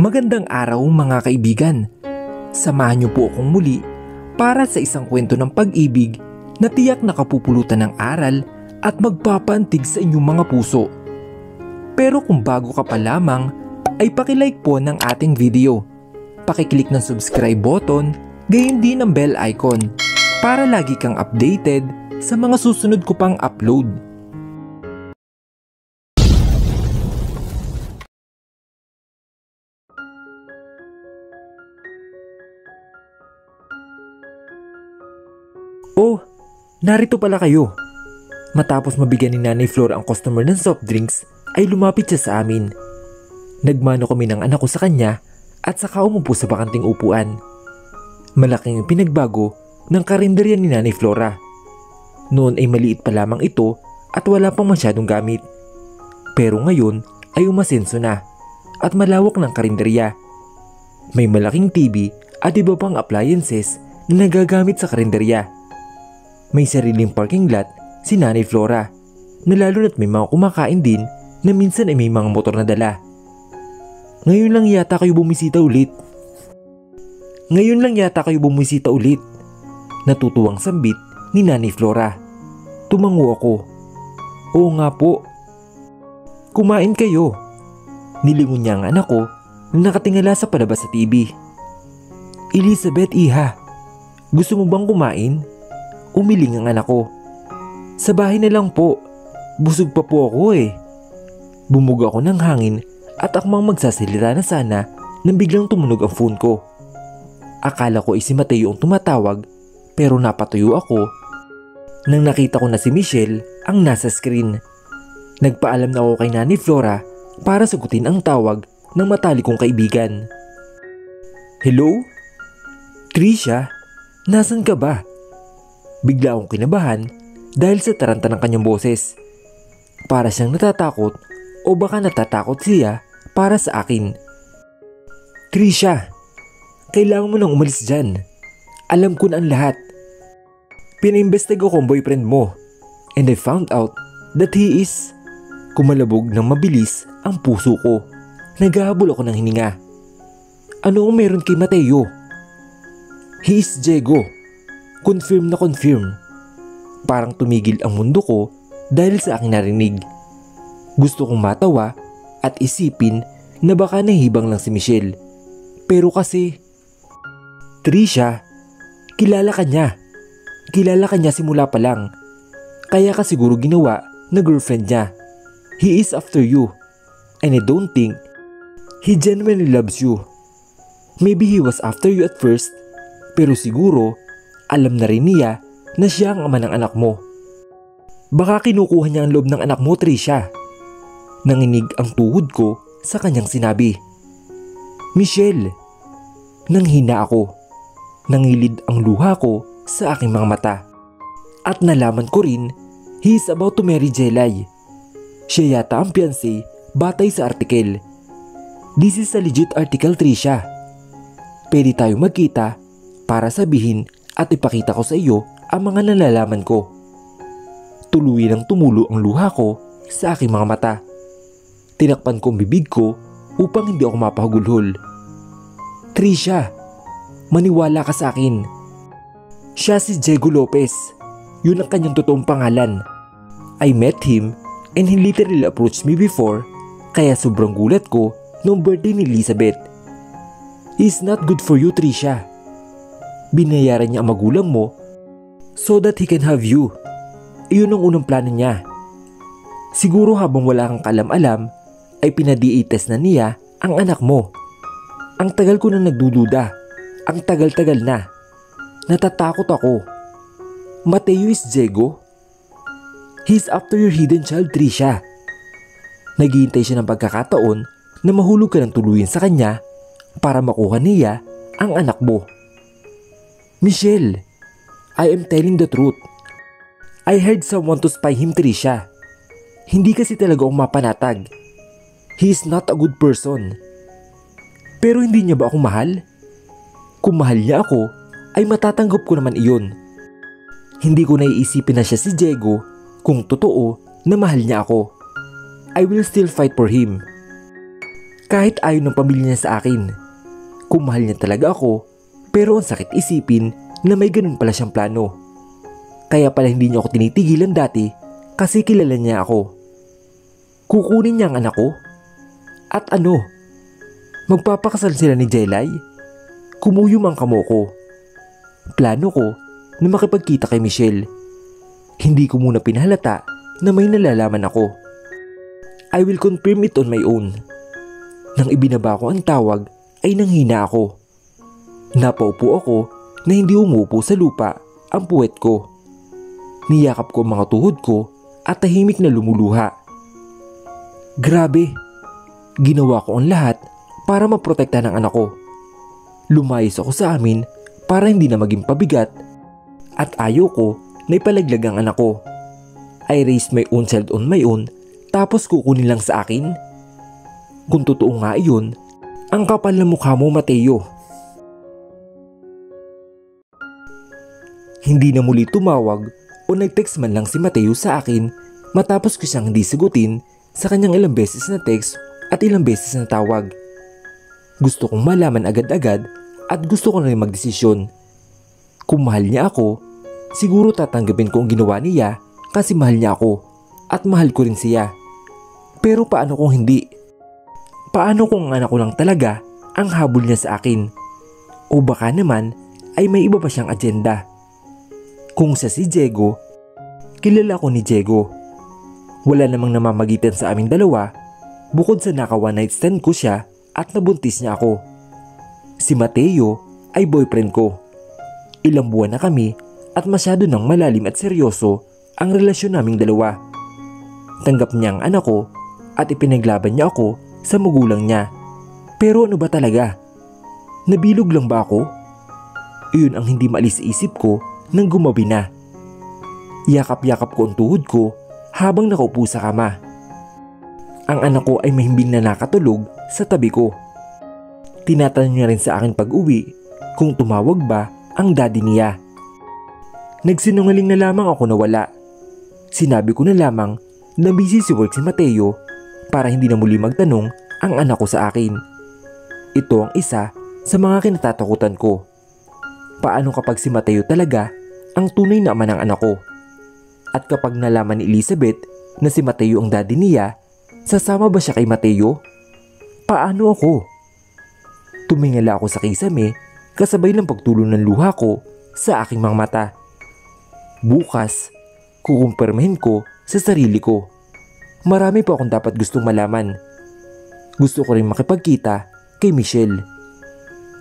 Magandang araw mga kaibigan. Samahan niyo po akong muli para sa isang kwento ng pag-ibig na tiyak nakapupulutan ng aral at magpapaantig sa inyong mga puso. Pero kung bago ka pa lamang ay pakilike po ng ating video. Pakiclick ng subscribe button, gayon din ang bell icon para lagi kang updated sa mga susunod ko pang upload. Oh, narito pala kayo. Matapos mabigyan ni Nanay Flor ang customer ng soft drinks, ay lumapit siya sa amin. Nagmano kami ng anak ko sa kanya at saka umupo sa bakanting upuan. Malaking pinagbago ng karinderya ni Nanay Flora. Noon ay maliit pa lamang ito at wala pang masyadong gamit. Pero ngayon ay umasenso na at malawak ng karinderya. May malaking TV at iba pang appliances na nagagamit sa karinderya. May sariling parking lot si Nanay Flora na lalo na't may mga kumakain din na minsan ay may mga motor na dala. Ngayon lang yata kayo bumisita ulit. Natutuwang sambit ni Nanay Flora. Tumango ako. Oo nga po. Kumain kayo. Nilingon niya ang anak ko na nakatingala sa palabas sa TV. Elizabeth, iha. Gusto mo bang kumain? Umiling ang anak ko. Sa bahay na lang po. Busog pa po ako eh. Bumuga ako ng hangin at akmang magsasalita na sana nang biglang tumunog ang phone ko. Akala ko ay si Mateo ang tumatawag pero napatuyo ako nang nakita ko na si Michelle ang nasa screen. Nagpaalam na ako kay Nanay Flora para sagutin ang tawag ng matalik kong kaibigan. Hello? Trisha? Nasaan ka ba? Bigla akong kinabahan dahil sa taranta ng kanyang boses. Para siyang natatakot o baka natatakot siya para sa akin. Trisha, kailangan mo nang umalis dyan. Alam ko na ang lahat. Pinaimbestigo ko ang boyfriend mo and I found out that he is... Kumalabog ng mabilis ang puso ko. Naghahabol ako ng hininga. Ano ang meron kay Mateo? He is Diego. Confirm na confirm. Parang tumigil ang mundo ko dahil sa aking narinig. Gusto kong matawa at isipin na baka nahibang lang si Michelle. Pero kasi... Trisha, kilala ka niya. Kilala ka niya simula pa lang. Kaya ka siguro ginawa na girlfriend niya. He is after you. And I don't think he genuinely loves you. Maybe he was after you at first, pero siguro alam na rin niya na siya ang ama ng anak mo. Baka kinukuha niya ang loob ng anak mo, Trisha. Nanginig ang tuhod ko sa kanyang sinabi. Michelle. Nanghina ako. Nangilid ang luha ko sa aking mga mata. At nalaman ko rin, he is about to marry Jelay. Siya yata ang fiancé batay sa article. This is a legit article, Trisha. Pwede tayo magkita para sabihin at ipakita ko sa iyo ang mga nalalaman ko. Tuluyan ang tumulo ang luha ko sa aking mga mata. Tinakpan ko ang bibig ko upang hindi ako mapahagulhol. Trisha, maniwala ka sa akin. Siya si Diego Lopez. Yun ang kanyang totoong pangalan. I met him and he literally approached me before, kaya sobrang gulat ko noong birthday ni Elizabeth. He's not good for you, Trisha. Binayaran niya ang magulang mo so that he can have you. Iyon ang unang plano niya. Siguro habang wala kang kalam-alam ay pinadi-A test na niya ang anak mo. Ang tagal ko na nagdududa. Ang tagal-tagal na. Natatakot ako. Mateo is Diego? He's after your hidden child, Trisha. Naghihintay siya ng pagkakataon na mahulog ka ng tuluyan sa kanya para makuha niya ang anak mo. Michelle, I am telling the truth. I hired someone to spy him, Trisha. Hindi kasi talaga ako mapanatag. He is not a good person. Pero hindi niya ba ako mahal? Kung mahal niya ako, ay matatanggap ko naman iyon. Hindi ko naiisipin na siya si Diego kung totoo na mahal niya ako. I will still fight for him. Kahit ayaw ng pamilya niya sa akin. Kung mahal niya talaga ako, pero ang sakit isipin na may ganun pala siyang plano. Kaya pala hindi niya ako tinitigilan dati kasi kilala niya ako. Kukunin niya ang anak ko? At ano? Magpapakasal sila ni Jelay? Kumuyom ang kamo ko. Plano ko na makipagkita kay Michelle. Hindi ko muna pinahalata na may nalalaman ako. I will confirm it on my own. Nang ibinaba ko ang tawag ay nanghina ako. Napaupo ako na hindi umupo sa lupa ang puwet ko. Niyakap ko ang mga tuhod ko at tahimik na lumuluha. Grabe, ginawa ko ang lahat para maprotektahan ang anak ko. Lumayas ako sa amin para hindi na maging pabigat at ayaw ko na ipalaglag ang anak ko. I raised my own child on my own tapos kukunin lang sa akin? Kung totoo nga iyon, ang kapal na mukha mo, Mateo. Hindi na muli tumawag o nag-text man lang si Mateo sa akin matapos ko siyang hindi sagutin sa kanyang ilang beses na text at ilang beses na tawag. Gusto kong malaman agad-agad at gusto ko na rin magdesisyon. Kung mahal niya ako, siguro tatanggapin ko ang ginawa niya kasi mahal niya ako at mahal ko rin siya. Pero paano kung hindi? Paano kung ang anak ko lang talaga ang habol niya sa akin? O baka naman ay may iba pa siyang agenda. Kung siya si Diego, kilala ko ni Diego. Wala namang namamagitan sa aming dalawa bukod sa naka one night stand ko siya at nabuntis niya ako. Si Mateo ay boyfriend ko. Ilang buwan na kami at masyado nang malalim at seryoso ang relasyon naming dalawa. Tanggap niya ang anak ko at ipinaglaban niya ako sa magulang niya. Pero ano ba talaga? Nabilog lang ba ako? Iyon ang hindi maalis sa isip ko nang gumabi na. Yakap-yakap ko ang tuhod ko habang nakaupo sa kama. Ang anak ko ay mahimbing na nakatulog sa tabi ko. Tinatanong niya rin sa akin pag-uwi kung tumawag ba ang daddy niya. Nagsinungaling na lamang ako na wala. Sinabi ko na lamang na busy si work si Mateo para hindi na muli magtanong ang anak ko sa akin. Ito ang isa sa mga kinatatakutan ko. Paano kapag si Mateo talaga ang tunay na ama ng anak ko? At kapag nalaman ni Elizabeth na si Mateo ang daddy niya, sasama ba siya kay Mateo? Paano ako? Tumingala ako sa kisame kasabay ng pagtulo ng luha ko sa aking mga mata. Bukas, kukumpirmahin ko sa sarili ko. Marami pa akong dapat gustong malaman. Gusto ko rin makipagkita kay Michelle.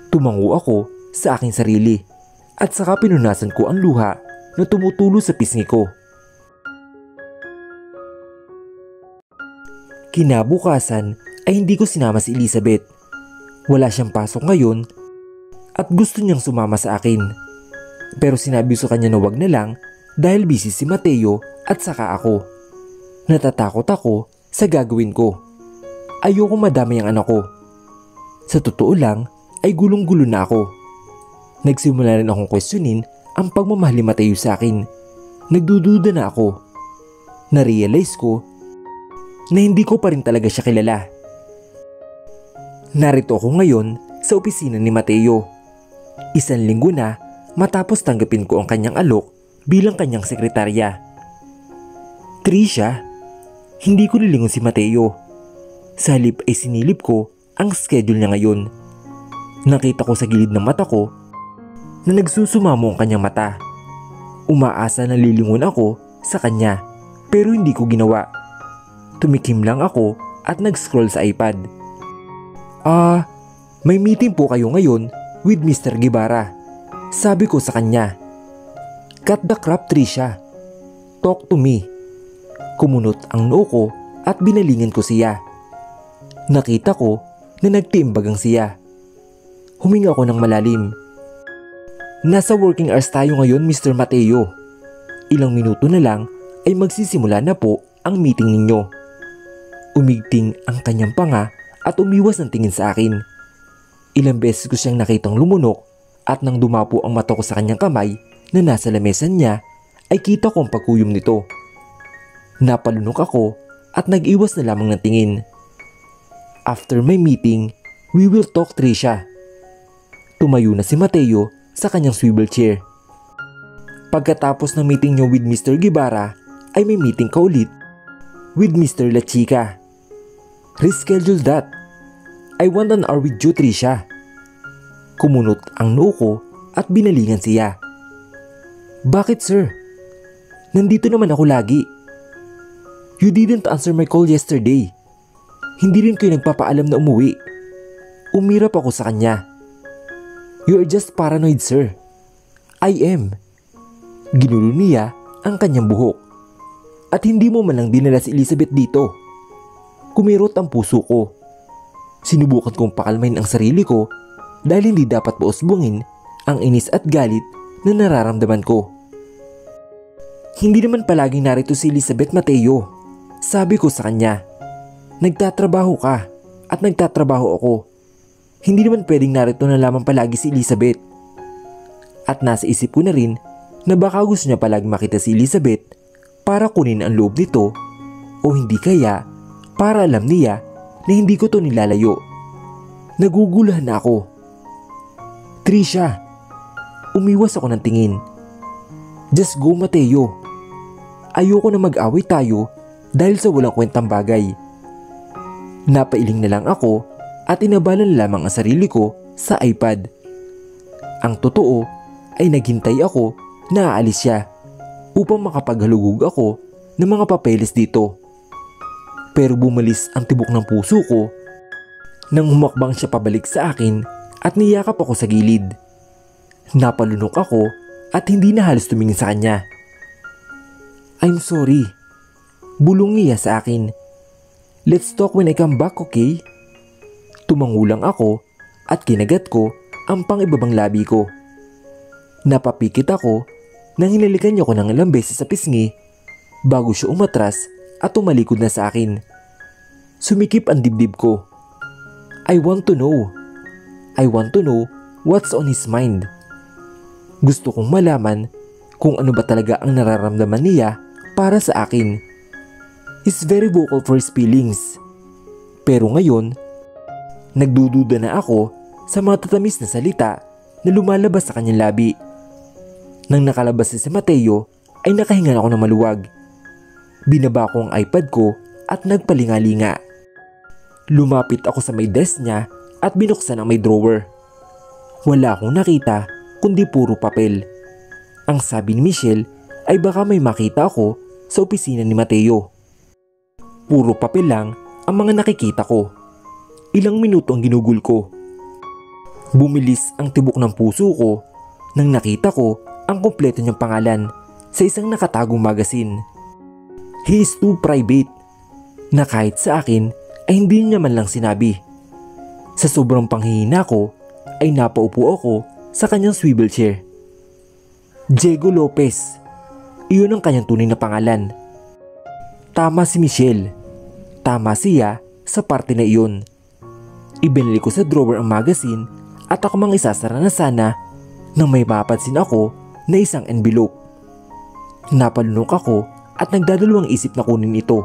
Tumango ako sa aking sarili at saka pinunasan ko ang luha na tumutulo sa pisngi ko. Kinabukasan ay hindi ko sinama si Elizabeth. Wala siyang pasok ngayon at gusto niyang sumama sa akin. Pero sinabi sa kanya na wag na lang dahil busy si Mateo at saka ako. Natatakot ako sa gagawin ko. Ayoko madamay ang anak ko. Sa totoo lang ay gulong-gulo na ako. Nagsimula rin akong questionin ang pagmamahal ni Mateo sa akin. Nagdududa na ako. Na-realize ko na hindi ko pa rin talaga siya kilala. Narito ako ngayon sa opisina ni Mateo. 1 linggo na matapos tanggapin ko ang kanyang alok bilang kanyang sekretarya. Trisha, hindi ko nilingon si Mateo. Sa halip ay sinilip ko ang schedule niya ngayon. Nakita ko sa gilid ng mata ko na nagsusumamo ang kanyang mata. Umaasa na lilingon ako sa kanya pero hindi ko ginawa. Tumikim lang ako at nag-scroll sa iPad. May meeting po kayo ngayon with Mr. Guevara. Sabi ko sa kanya. Cut the crap, Trisha. Talk to me. Kumunot ang noo ko at binalingan ko siya. Nakita ko na nagtiimbag ang siya. Huminga ako ng malalim. Nasa working hours tayo ngayon, Mr. Mateo. Ilang minuto na lang ay magsisimula na po ang meeting ninyo. Umigting ang kanyang panga at umiwas ng tingin sa akin. Ilang beses ko siyang nakitang lumunok at nang dumapo ang mata ko sa kanyang kamay na nasa lamesan niya ay kita ko ang pagkuyom nito. Napalunok ako at nag-iwas na lamang ng tingin. After my meeting, we will talk, Trisha. Tumayo na si Mateo sa kanyang swivel chair. Pagkatapos ng meeting niyo with Mr. Guevara, ay may meeting ka ulit with Mr. La Chica. Reschedule that. I want an hour with you, Trisha. Kumunot ang noo ko at binalingan siya. Bakit, sir? Nandito naman ako lagi. You didn't answer my call yesterday. Hindi rin kayo nagpapaalam na umuwi. Umirap ako sa kanya. You are just paranoid, sir. I am. Ginulo niya ang kanyang buhok. At hindi mo man lang dinala si Elizabeth dito. Kumirot ang puso ko. Sinubukan kong pakalmahin ang sarili ko dahil hindi dapat pausbungin ang inis at galit na nararamdaman ko. Hindi naman palaging narito si Elizabeth, Mateo. Sabi ko sa kanya. Nagtatrabaho ka at nagtatrabaho ako. Hindi naman pwedeng narito na lamang palagi si Elizabeth. At nasa isip ko na rin na baka gusto niya palagi makita si Elizabeth para kunin ang loob nito o hindi kaya para alam niya na hindi ko to nilalayo. Naguguluhan na ako. Trisha, umiwas ako ng tingin. Just go, Mateo. Ayoko na mag-away tayo dahil sa walang kwentang bagay. Napailing na lang ako at inabalan lamang ang sarili ko sa iPad. Ang totoo ay naghintay ako na aalis siya upang makapaghalugog ako ng mga papeles dito. Pero bumalis ang tibok ng puso ko nang humakbang siya pabalik sa akin at niyakap ako sa gilid. Napalunok ako at hindi na halos tumingin sa kanya. I'm sorry. Bulong niya sa akin. Let's talk when I come back, okay? Tumangulang ako at kinagat ko ang pangibabang labi ko. Napapikit ako nang hinalikan niya ko ng ilang beses sa pisngi bago siya umatras at tumalikod na sa akin. Sumikip ang dibdib ko. I want to know. I want to know what's on his mind. Gusto kong malaman kung ano ba talaga ang nararamdaman niya para sa akin. He's very vocal for his feelings. Pero ngayon, nagdududa na ako sa mga tatamis na salita na lumalabas sa kanyang labi. Nang nakalabas si Mateo ay nakahinga ako ng maluwag. Binaba ko ang iPad ko at nagpalingalinga. Lumapit ako sa may desk niya at binuksan ang may drawer. Wala akong nakita kundi puro papel. Ang sabi ni Michelle ay baka may makita ako sa opisina ni Mateo. Puro papel lang ang mga nakikita ko. Ilang minuto ang ginugol ko. Bumilis ang tibok ng puso ko nang nakita ko ang kumpleto niyang pangalan sa isang nakatagong magasin. He is too private na kahit sa akin ay hindi niya man lang sinabi. Sa sobrang panghihina ko ay napaupo ako sa kanyang swivel chair. Diego Lopez. Iyon ang kanyang tunay na pangalan. Tama si Michelle. Tama siya sa parte na iyon. Ibinili ko sa drawer ang magazine at ako mang isasara na sana nang may mapansin ako na isang envelope. Napalunok ako at nagdadalawang isip na kunin ito.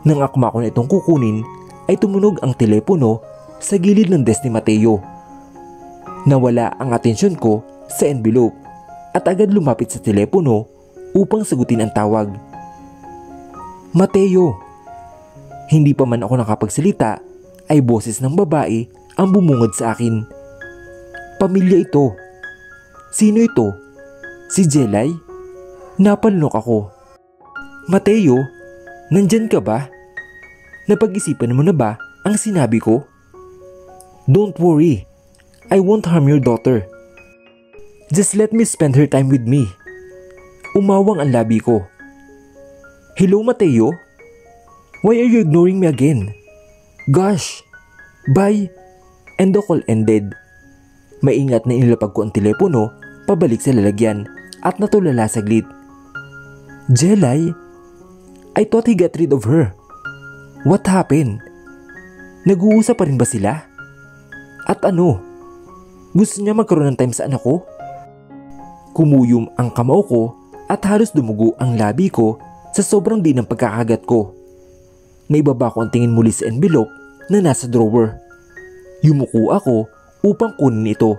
Nang akma ko na itong kukunin ay tumunog ang telepono sa gilid ng desk ni Mateo. Nawala ang atensyon ko sa envelope at agad lumapit sa telepono upang sagutin ang tawag. Mateo! Hindi pa man ako nakapagsalita ay boses ng babae ang bumungad sa akin. Pamilya ito. Sino ito? Si Jelay? Napalunok ako. Mateo, nandyan ka ba? Napag-isipan mo na ba ang sinabi ko? Don't worry. I won't harm your daughter. Just let me spend her time with me. Umawang ang labi ko. Hello, Mateo? Why are you ignoring me again? Gosh! Bye! And the call ended. Maingat na inilapag ko ang telepono pabalik sa lalagyan at natulala saglit. Jelay? I thought he got rid of her. What happened? Nag-uusap pa rin ba sila? At ano? Gusto niya magkaroon ng time sa anak ko? Kumuyom ang kamao ko at halos dumugo ang labi ko sa sobrang din ng pagkakagat ko. Naibaba ko ang tingin muli sa envelope na nasa drawer. Yumuko ako upang kunin ito.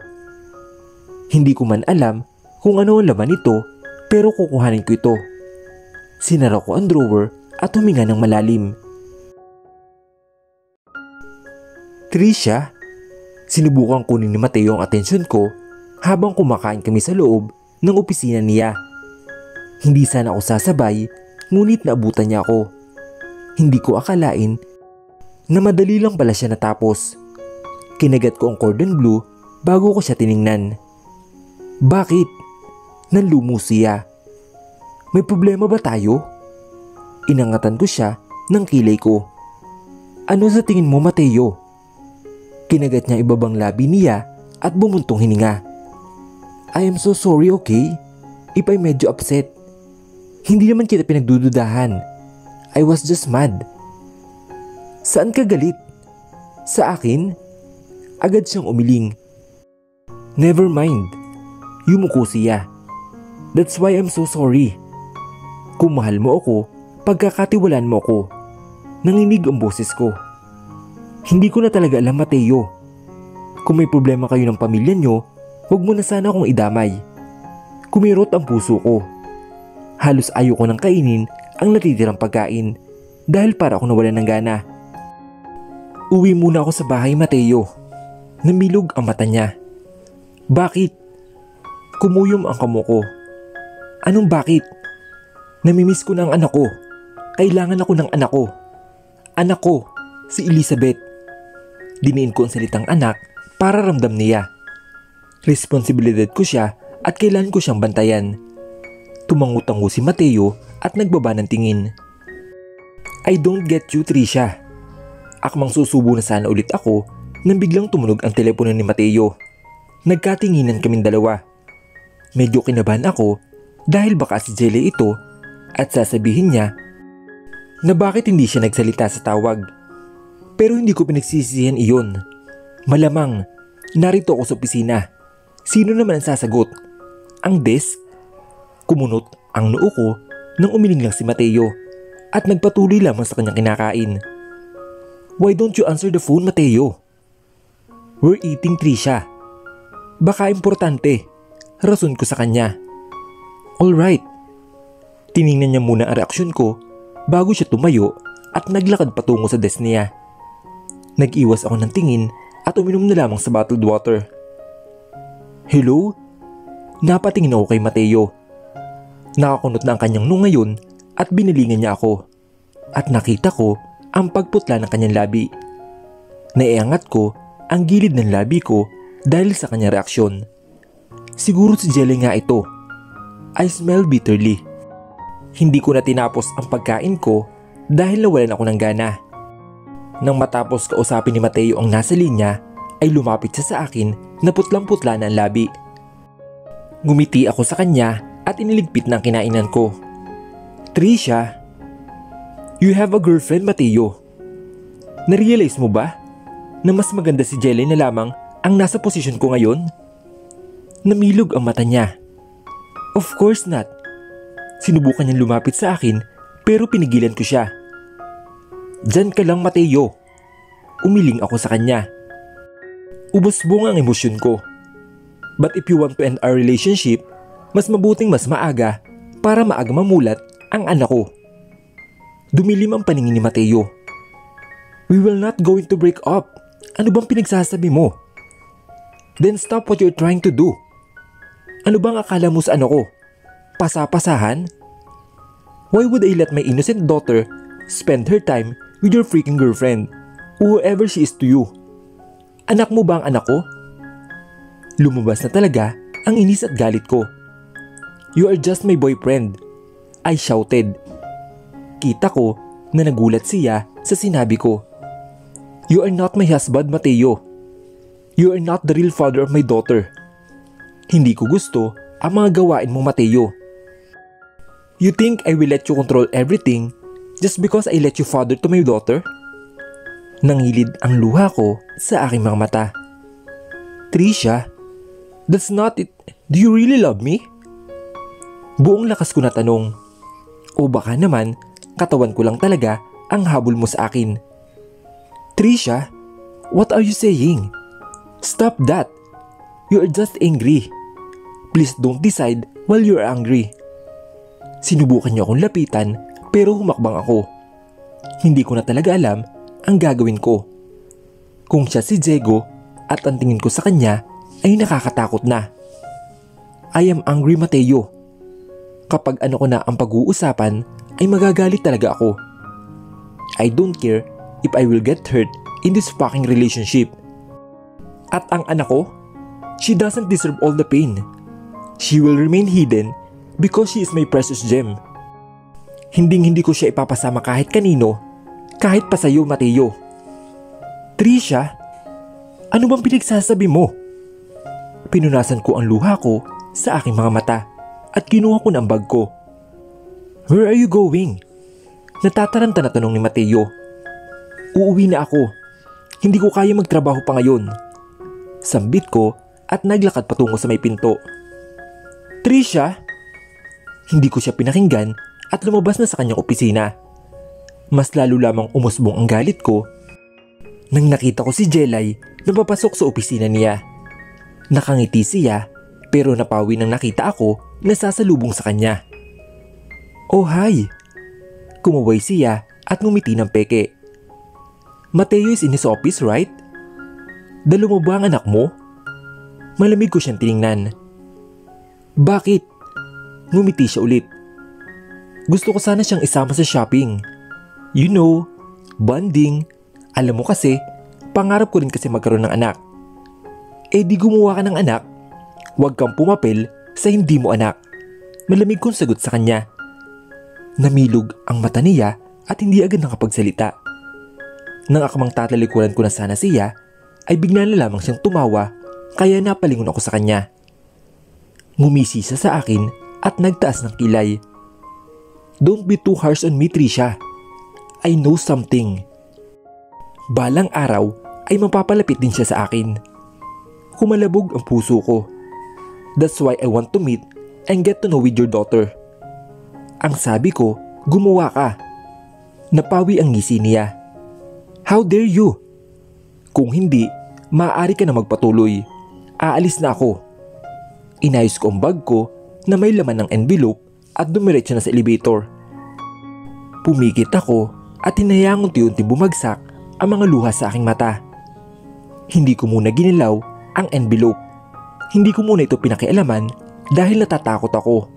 Hindi ko man alam kung ano ang laman nito pero kukuhanin ko ito. Sinara ko ang drawer at huminga ng malalim. Trisha, sinubukan kunin ni Mateo ang atensyon ko habang kumakain kami sa loob ng opisina niya. Hindi sana ako sasabay, ngunit naabutan niya ako. Hindi ko akalain na madali lang pala siya natapos. Kinagat ko ang cordon bleu bago ko siya tiningnan. Bakit? Nanlumo siya. May problema ba tayo? Inangatan ko siya ng kilay ko. Ano sa tingin mo, Mateo? Kinagat niya ibabang labi niya at bumuntong hininga. I am so sorry, okay? If I medyo upset. Hindi naman kita pinagdududahan. I was just mad. Saan ka galit? Sa akin? Agad siyang umiling. Never mind. Yumuko siya. That's why I'm so sorry. Kung mahal mo ako, pagkakatiwalaan mo ako. Nanginig ang boses ko. Hindi ko na talaga alam, Mateo. Kung may problema kayo ng pamilya nyo, huwag mo na sana akong idamay. Kumirot ang puso ko. Halos ayoko nang kainin ang natitirang pagkain dahil para ako nawalan ng gana. Uwi muna ako sa bahay, Mateo. Namilog ang mata niya. Bakit? Kumuyom ang kamo ko. Anong bakit? Namimiss ko na ang anak ko. Kailangan ako ng anak ko. Anak ko, si Elizabeth. Diniin ko ang salitang anak para ramdam niya. Responsibilidad ko siya at kailangan ko siyang bantayan. Tumangutango si Mateo at nagbaba ng tingin. I don't get you, Trisha. Akmang susubo na sana ulit ako nang biglang tumunog ang telepono ni Mateo. Nagkatinginan kaming dalawa. Medyo kinabahan ako dahil baka si Jelly ito at sasabihin niya na bakit hindi siya nagsalita sa tawag. Pero hindi ko pinagsisisihan iyon. Malamang, narito ako sa opisina. Sino naman ang sasagot? Ang desk? Kumunot ang noo ko nang umiling lang si Mateo at nagpatuloy lamang sa kanyang kinakain. Why don't you answer the phone, Mateo? We're eating, Trisha. Baka importante. Rason ko sa kanya. Alright. Tiningnan niya muna ang reaksyon ko bago siya tumayo at naglakad patungo sa desk niya. Nag-iwas ako ng tingin at uminom na lamang sa bottled water. Hello? Napatingin ako kay Mateo. Nakakunot na ang kanyang noo ngayon at binilingan niya ako. At nakita ko ang pagputla ng kanyang labi. Naiangat ko ang gilid ng labi ko dahil sa kanyang reaksyon. Siguro si Jelly nga ito. I smell bitterly. Hindi ko na tinapos ang pagkain ko dahil nawalan ako ng gana. Nang matapos kausapin ni Mateo ang nasa linya, ay lumapit siya sa akin na putlang-putla na ang labi. Ngumiti ako sa kanya at iniligpit ng kinainan ko. Trisha, you have a girlfriend, Mateo. Narealize mo ba na mas maganda si Jelly na lamang ang nasa posisyon ko ngayon? Namilog ang mata niya. Of course not. Sinubukan niyang lumapit sa akin pero pinigilan ko siya. Diyan ka lang, Mateo. Umiling ako sa kanya. Ubos-bong ang emosyon ko. But if you want to end our relationship, mas mabuting mas maaga para maaga mamulat ang anak ko. Dumilim ang paningin ni Mateo. We will not going to break up. Ano bang pinagsasabi mo? Then stop what you're trying to do. Ano bang akala mo sa anak ko? Pasa-pasahan? Why would I let my innocent daughter spend her time with your freaking girlfriend, whoever she is to you? Anak mo ba ang anak ko? Lumabas na talaga ang inis at galit ko. You are just my boyfriend, I shouted. Kita ko na nagulat siya sa sinabi ko. You are not my husband, Mateo. You are not the real father of my daughter. Hindi ko gusto ang mga gawain mo, Mateo. You think I will let you control everything just because I let you father to my daughter? Nangilid ang luha ko sa aking mga mata. Trisha, that's not it. Do you really love me? Buong lakas ko na tanong. O baka naman, katawan ko lang talaga ang habol mo sa akin. Trisha, what are you saying? Stop that. You are just angry. Please don't decide while you are angry. Sinubukan niya akong lapitan pero humakbang ako. Hindi ko na talaga alam ang gagawin ko. Kung siya si Diego at ang tingin ko sa kanya ay nakakatakot na. I am angry, Mateo. Kapag ano ko na ang pag-uusapan ay magagalit talaga ako. I don't care if I will get hurt in this fucking relationship. At ang anak ko, she doesn't deserve all the pain. She will remain hidden because she is my precious gem. Hindi ko siya ipapasama kahit kanino, kahit pa sa'yo, Mateo. Trisha, ano bang pinagsasabi mo? Pinunasan ko ang luha ko sa aking mga mata at kinuha ko ng bag ko. Where are you going? Natataranta na tanong ni Mateo. Uuwi na ako. Hindi ko kaya magtrabaho pa ngayon. Sambit ko at naglakad patungo sa may pinto. Trisha? Hindi ko siya pinakinggan at lumabas na sa kanyang opisina. Mas lalo lamang umusbong ang galit ko nang nakita ko si Jelay na papasok sa opisina niya. Nakangiti siya pero napawi nang nakita ako na sasalubong sa kanya. Oh hi! Kumaway siya at ngumiti ng peke. Mateo is in his office, right? Dalo mo ba ang anak mo? Malamig ko siyang tiningnan. Bakit? Ngumiti siya ulit. Gusto ko sana siyang isama sa shopping. You know, bonding. Alam mo kasi, pangarap ko rin kasi magkaroon ng anak. Eh di gumawa ka ng anak. Huwag kang pumapel sa hindi mo anak. Malamig kong sagot sa kanya. Namilog ang mata niya at hindi agad nakapagsalita. Nang akmang tatalikuran ko na sana siya, ay bigla na lamang siyang tumawa kaya napalingon ako sa kanya. Ngumisi siya sa akin at nagtaas ng kilay. Don't be too harsh on me, Trisha. I know something. Balang araw ay mapapalapit din siya sa akin. Kumalabog ang puso ko. That's why I want to meet and get to know with your daughter. Ang sabi ko, gumawa ka. Napawi ang ngisi niya. How dare you? Kung hindi, maaari ka na magpatuloy. Aalis na ako. Inayos ko ang bag ko na may laman ng envelope at dumiretso na sa elevator. Pumikit ako at hinayang unti-unti bumagsak ang mga luha sa aking mata. Hindi ko muna ginilaw ang envelope. Hindi ko muna ito pinakialaman dahil natatakot ako.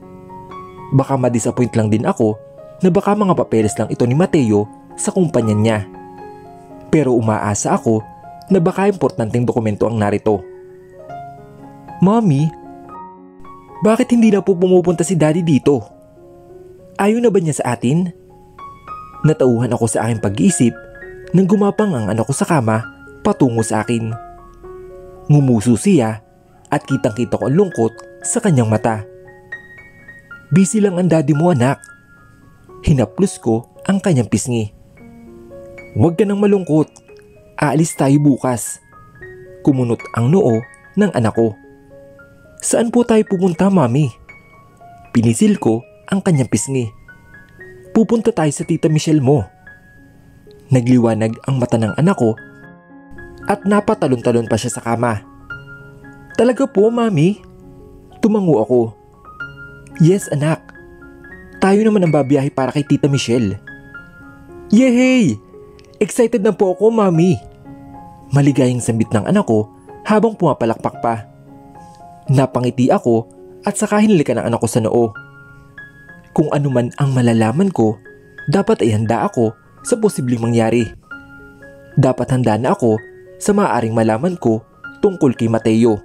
Baka ma-disappoint lang din ako na baka mga papeles lang ito ni Mateo sa kumpanya niya. Pero umaasa ako na baka importanteng dokumento ang narito. Mommy, bakit hindi na po pumupunta si Daddy dito? Ayaw na ba niya sa atin? Natauhan ako sa aking pag-iisip nang gumapang ang anak ko sa kama patungo sa akin. Ngumuso siya at kitang-kita ko ang lungkot sa kanyang mata. Busy lang ang daddy mo, anak. Hinaplos ko ang kanyang pisngi. Huwag ka nang malungkot. Aalis tayo bukas. Kumunot ang noo ng anak ko. Saan po tayo pupunta, Mami? Pinisil ko ang kanyang pisngi. Pupunta tayo sa Tita Michelle mo. Nagliwanag ang mata ng anak ko at napatalon-talon pa siya sa kama. Talaga po, Mami? Tumango ako. Yes, anak. Tayo naman ang babiyahe para kay Tita Michelle. Yehey! Excited na po ako, Mami. Maligayang sambit ng anak ko habang pumapalakpak pa. Napangiti ako at saka hinalikan ng anak ko sa noo. Kung ano man ang malalaman ko, dapat ay handa ako sa posibleng mangyari. Dapat handa na ako sa maaaring malaman ko tungkol kay Mateo.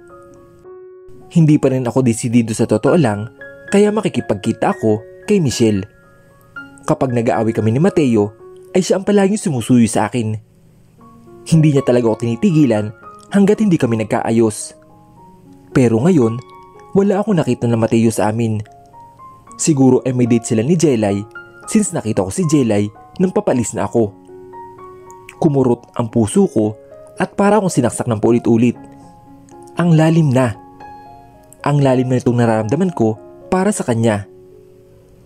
Hindi pa rin ako desidido sa totoo lang kaya makikipagkita ako kay Michelle. Kapag nag-aaway kami ni Mateo, ay siya ang palaging sumusuyo sa akin. Hindi niya talaga ako tinitigilan hanggat hindi kami nagkaayos. Pero ngayon, wala akong nakita na Mateo sa amin. Siguro ay may date sila ni Jelay since nakita ko si Jelay nang papalis na ako. Kumurot ang puso ko at para akong sinaksak ng paulit-ulit. Ang lalim na. Ang lalim na itong nararamdaman ko para sa kanya.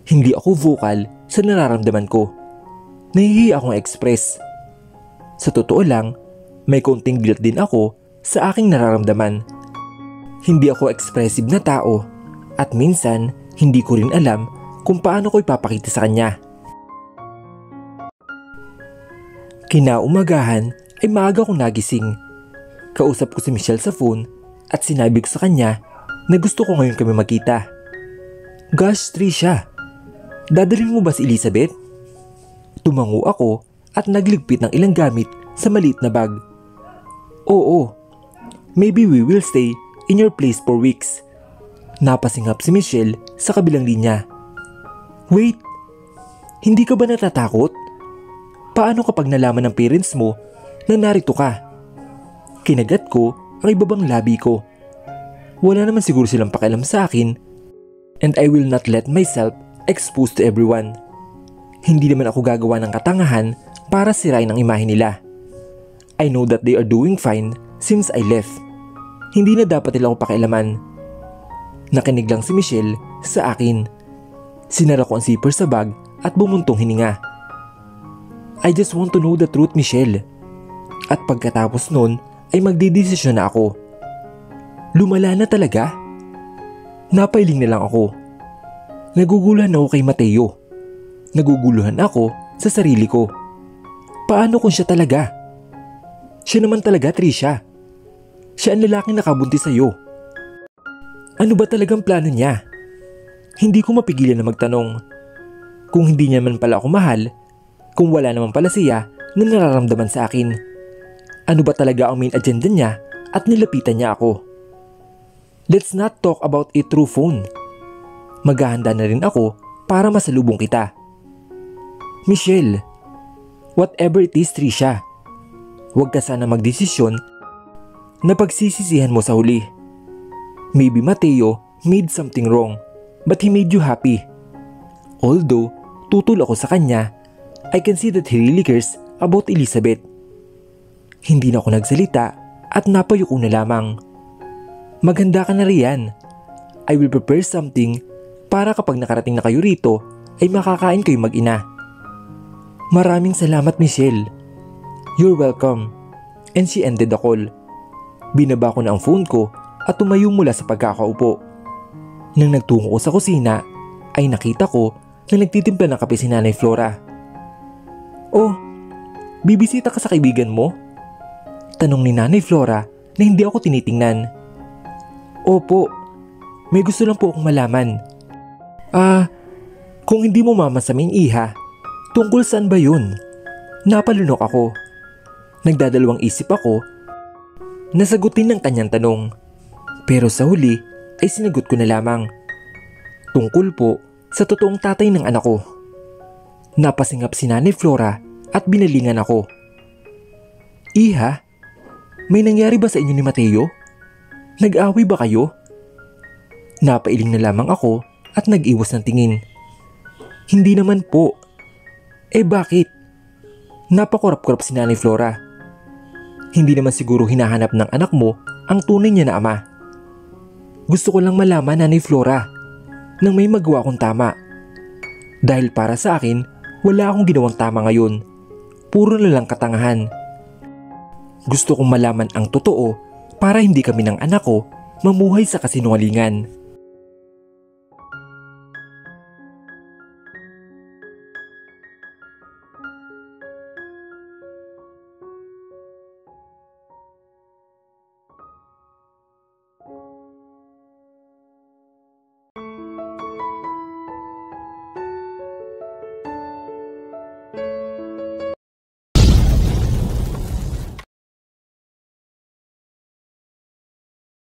Hindi ako vocal sa nararamdaman ko. Nahihiya akong express. Sa totoo lang, may konting guilt din ako sa aking nararamdaman. Hindi ako expressive na tao at minsan hindi ko rin alam kung paano ko ipapakita sa kanya. Kinaumagahan ay maaga kong nagising. Kausap ko si Michelle sa phone at sinabi ko sa kanya na gusto ko ngayon kami magkita. Gosh, Trisha, dadalhin mo ba si Elizabeth? Tumango ako at nagligpit ng ilang gamit sa maliit na bag. Oo, maybe we will stay in your place for weeks. Napasingap si Michelle sa kabilang linya. Wait, hindi ka ba natatakot? Paano kapag nalaman ng parents mo na narito ka? Kinagat ko ang ibabang labi ko. Wala naman siguro silang pakialam sa akin and I will not let myself exposed to everyone. Hindi naman ako gagawa ng katangahan para sirain ang imahe nila. I know that they are doing fine since I left. Hindi na dapat nila ako pakialaman. Nakinig lang si Michelle sa akin. Sinara ko ang zipper sa bag at bumuntong hininga. I just want to know the truth, Michelle. At pagkatapos nun ay magdidesisyon na ako. Lumala na talaga? Napailing na lang ako. Naguguluhan ako kay Mateo. Naguguluhan ako sa sarili ko. Paano kung siya talaga? Siya naman talaga, Trisha. Siya ang lalaking nakabuntis sa'yo. Ano ba talagang plano niya? Hindi ko mapigilan na magtanong. Kung hindi niya man pala ako mahal, kung wala naman pala siya na nararamdaman sa akin. Ano ba talaga ang main agenda niya at nilapitan niya ako? Let's not talk about it through phone. Maghahanda na rin ako para masalubong kita. Michelle, whatever it is, Trisha, huwag ka sana magdesisyon na pagsisisihan mo sa huli. Maybe Mateo made something wrong, but he made you happy. Although, tutol ako sa kanya, I can see that he really cares about Elizabeth. Hindi na ako nagsalita at napayuko na lamang. Maganda ka na riyan. I will prepare something para kapag nakarating na kayo rito ay makakain kayo mag-ina. Maraming salamat, Michelle. You're welcome. And she ended the call. Binaba ko na ang phone ko at tumayo mula sa pagkakaupo. Nang nagtungo ko sa kusina ay nakita ko na nagtitimpla ng kape si Nanay Flora. Oh, bibisita ka sa kaibigan mo? Tanong ni Nanay Flora na hindi ako tinitingnan. Opo, may gusto lang po akong malaman. Kung hindi mo mamasamin, Iha, tungkol saan ba yun? Napalunok ako. Nagdadalawang isip ako na sagutin ng kanyang tanong. Pero sa huli ay sinagot ko na lamang. Tungkol po sa totoong tatay ng anak ko. Napasingap si Nanay Flora at binalingan ako. Iha, may nangyari ba sa inyo ni Mateo? Nag-away ba kayo? Napailing na lamang ako at nag-iwas ng tingin. Hindi naman po. Eh bakit? Napakurap-kurap si Nanay Flora. Hindi naman siguro hinahanap ng anak mo ang tunay niya na ama. Gusto ko lang malaman, Nanay Flora, nang may magawa akong tama. Dahil para sa akin, wala akong ginawang tama ngayon. Puro na lang katangahan. Gusto kong malaman ang totoo para hindi kami ng anak ko mamuhay sa kasinungalingan.